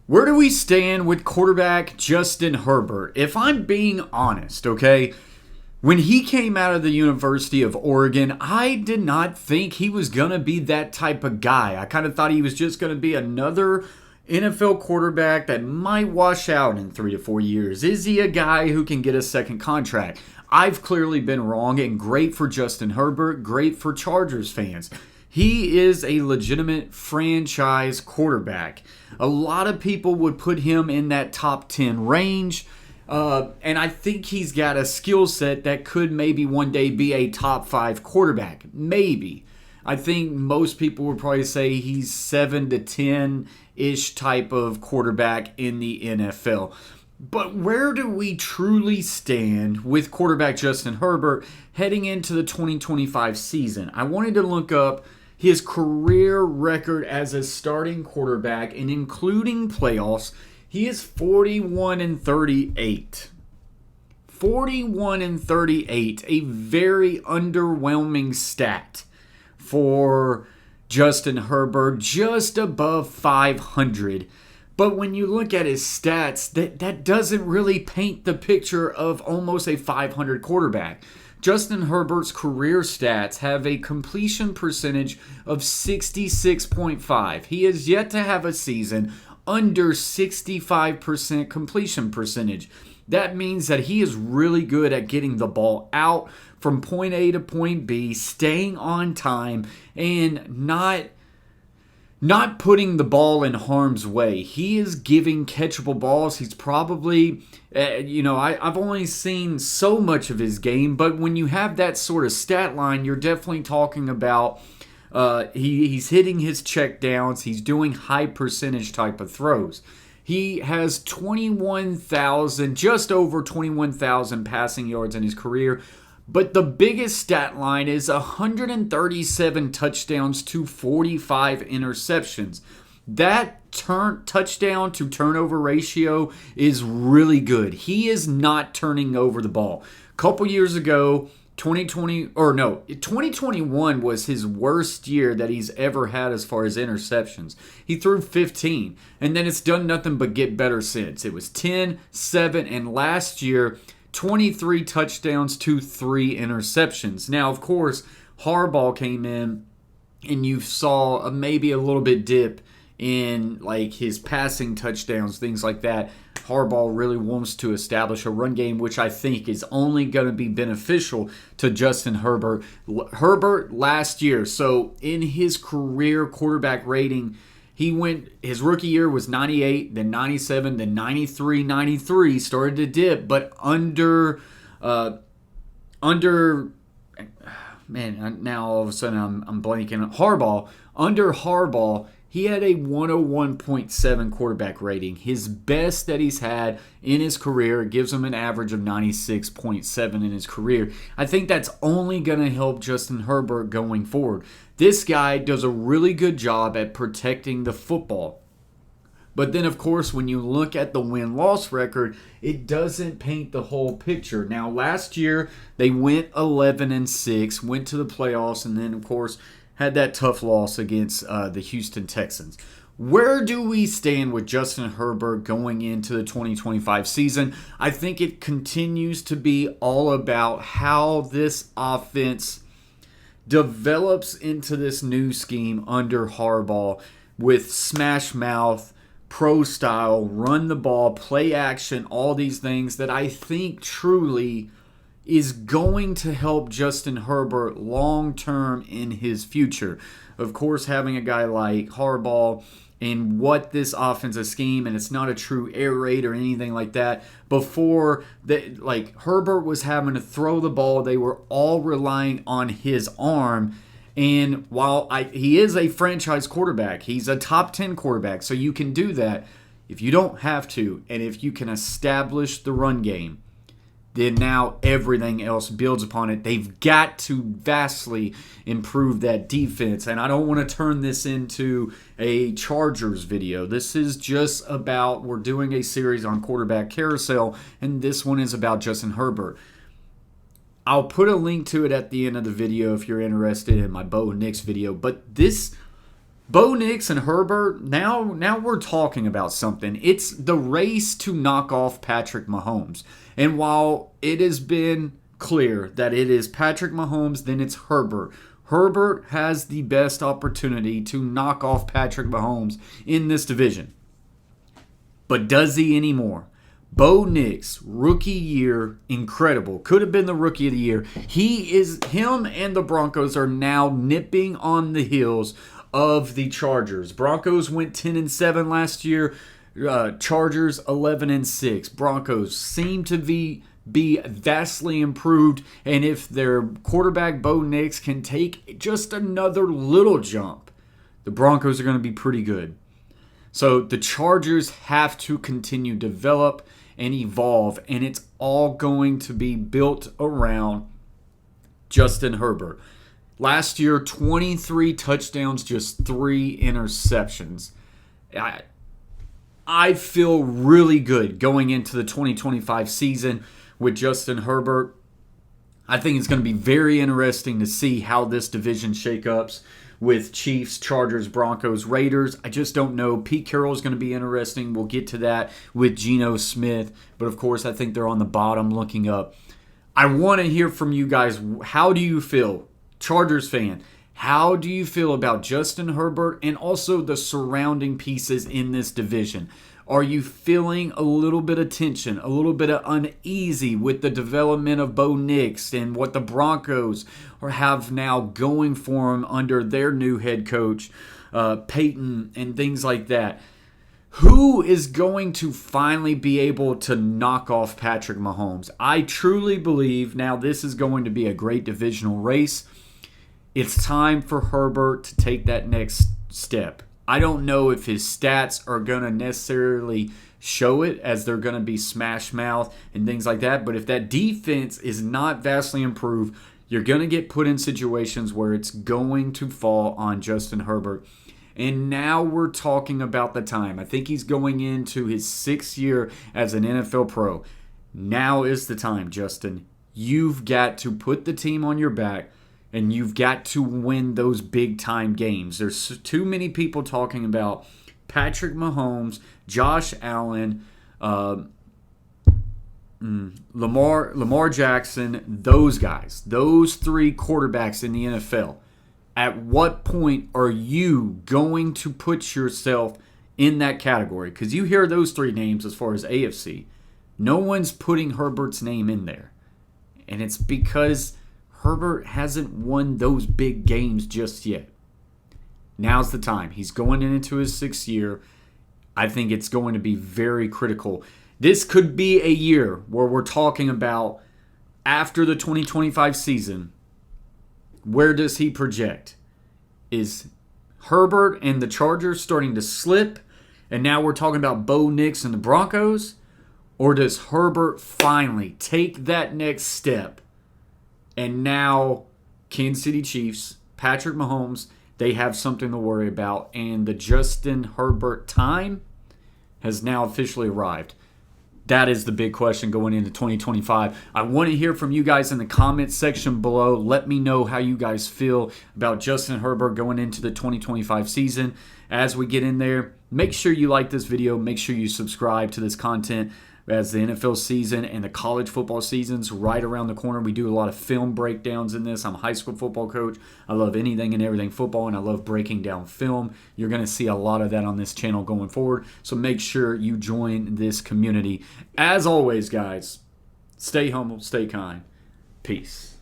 Where do we stand with quarterback Justin Herbert? If I'm being honest, okay, when he came out of the University of Oregon, I did not think he was going to be that type of guy. I kind of thought he was just going to be another NFL quarterback that might wash out in 3 to 4 years. Is he a guy who can get a second contract? I've clearly been wrong, and great for Justin Herbert, great for Chargers fans. He is a legitimate franchise quarterback. A lot of people would put him in that top 10 range. And I think he's got a skill set that could maybe one day be a top 5 quarterback. Maybe. I think most people would probably say he's 7 to 10-ish type of quarterback in the NFL. But where do we truly stand with quarterback Justin Herbert heading into the 2025 season? I wanted to look up his career record as a starting quarterback, and including playoffs, he is 41-38. 41-38, a very underwhelming stat for Justin Herbert, just above 500. But when you look at his stats, that doesn't really paint the picture of almost a 500 quarterback. Justin Herbert's career stats have a completion percentage of 66.5. He has yet to have a season under 65% completion percentage. That means that he is really good at getting the ball out from point A to point B, staying on time, and not putting the ball in harm's way. He is giving catchable balls. He's probably, I've only seen so much of his game, but when you have that sort of stat line, you're definitely talking about he's hitting his check downs. He's doing high percentage type of throws. He has just over 21,000 passing yards in his career. But the biggest stat line is 137 touchdowns to 45 interceptions. That touchdown to turnover ratio is really good. He is not turning over the ball. A couple years ago, 2021 was his worst year that he's ever had as far as interceptions. He threw 15, and then it's done nothing but get better since. It was 10, 7, and last year, 23 touchdowns to 3 interceptions. Now, of course, Harbaugh came in, and you saw maybe a little bit dip in like his passing touchdowns, things like that. Harbaugh really wants to establish a run game, which I think is only going to be beneficial to Justin Herbert. Herbert last year, so in his career quarterback rating, his rookie year was 98, then 97, then 93, 93, started to dip, but now all of a sudden I'm blanking. Under Harbaugh, he had a 101.7 quarterback rating. His best that he's had in his career gives him an average of 96.7 in his career. I think that's only going to help Justin Herbert going forward. This guy does a really good job at protecting the football. But then, of course, when you look at the win-loss record, it doesn't paint the whole picture. Now, last year, they went 11-6, went to the playoffs, and then, of course, had that tough loss against the Houston Texans. Where do we stand with Justin Herbert going into the 2025 season? I think it continues to be all about how this offense develops into this new scheme under Harbaugh with smash mouth, pro style, run the ball, play action, all these things that I think truly is going to help Justin Herbert long term in his future. Of course, having a guy like Harbaugh and what this offensive scheme, and it's not a true air raid or anything like that. Before that, like Herbert was having to throw the ball, they were all relying on his arm. And while he is a franchise quarterback, he's a top 10 quarterback, so you can do that if you don't have to, and if you can establish the run game. Then now everything else builds upon it. They've got to vastly improve that defense. And I don't want to turn this into a Chargers video. This is just about, we're doing a series on quarterback carousel, and this one is about Justin Herbert. I'll put a link to it at the end of the video if you're interested in my Bo Nix video. But this Bo Nix and Herbert, now we're talking about something. It's the race to knock off Patrick Mahomes. And while it has been clear that it is Patrick Mahomes, then it's Herbert. Herbert has the best opportunity to knock off Patrick Mahomes in this division. But does he anymore? Bo Nix, rookie year, incredible. Could have been the rookie of the year. Him and the Broncos are now nipping on the heels of the Chargers. Broncos went 10-7 last year. Chargers 11-6. Broncos seem to be vastly improved, and if their quarterback Bo Nix can take just another little jump, the Broncos are going to be pretty good. So the Chargers have to continue to develop and evolve, and it's all going to be built around Justin Herbert. Last year, 23 touchdowns, just 3 interceptions. I feel really good going into the 2025 season with Justin Herbert. I think it's going to be very interesting to see how this division shake-ups with Chiefs, Chargers, Broncos, Raiders. I just don't know. Pete Carroll is going to be interesting. We'll get to that with Geno Smith. But, of course, I think they're on the bottom looking up. I want to hear from you guys. How do you feel? Chargers fan, how do you feel about Justin Herbert and also the surrounding pieces in this division? Are you feeling a little bit of tension, a little bit of uneasy with the development of Bo Nix and what the Broncos have now going for them under their new head coach, Peyton, and things like that? Who is going to finally be able to knock off Patrick Mahomes? I truly believe now this is going to be a great divisional race. It's time for Herbert to take that next step. I don't know if his stats are going to necessarily show it, as they're going to be smash mouth and things like that. But if that defense is not vastly improved, you're going to get put in situations where it's going to fall on Justin Herbert. And now we're talking about the time. I think he's going into his 6th year as an NFL pro. Now is the time, Justin. You've got to put the team on your back, and you've got to win those big-time games. There's too many people talking about Patrick Mahomes, Josh Allen, Lamar Jackson, those guys, those 3 quarterbacks in the NFL. At what point are you going to put yourself in that category? Because you hear those 3 names as far as AFC. No one's putting Herbert's name in there. And it's because Herbert hasn't won those big games just yet. Now's the time. He's going into his 6th year. I think it's going to be very critical. This could be a year where we're talking about after the 2025 season, where does he project? Is Herbert and the Chargers starting to slip, and now we're talking about Bo Nix and the Broncos? Or does Herbert finally take that next step? And now Kansas City Chiefs, Patrick Mahomes, they have something to worry about. And the Justin Herbert time has now officially arrived. That is the big question going into 2025. I want to hear from you guys in the comments section below. Let me know how you guys feel about Justin Herbert going into the 2025 season. As we get in there, make sure you like this video. Make sure you subscribe to this content, as the NFL season and the college football season's right around the corner. We do a lot of film breakdowns in this. I'm a high school football coach. I love anything and everything football, and I love breaking down film. You're going to see a lot of that on this channel going forward, so make sure you join this community. As always, guys, stay humble, stay kind. Peace.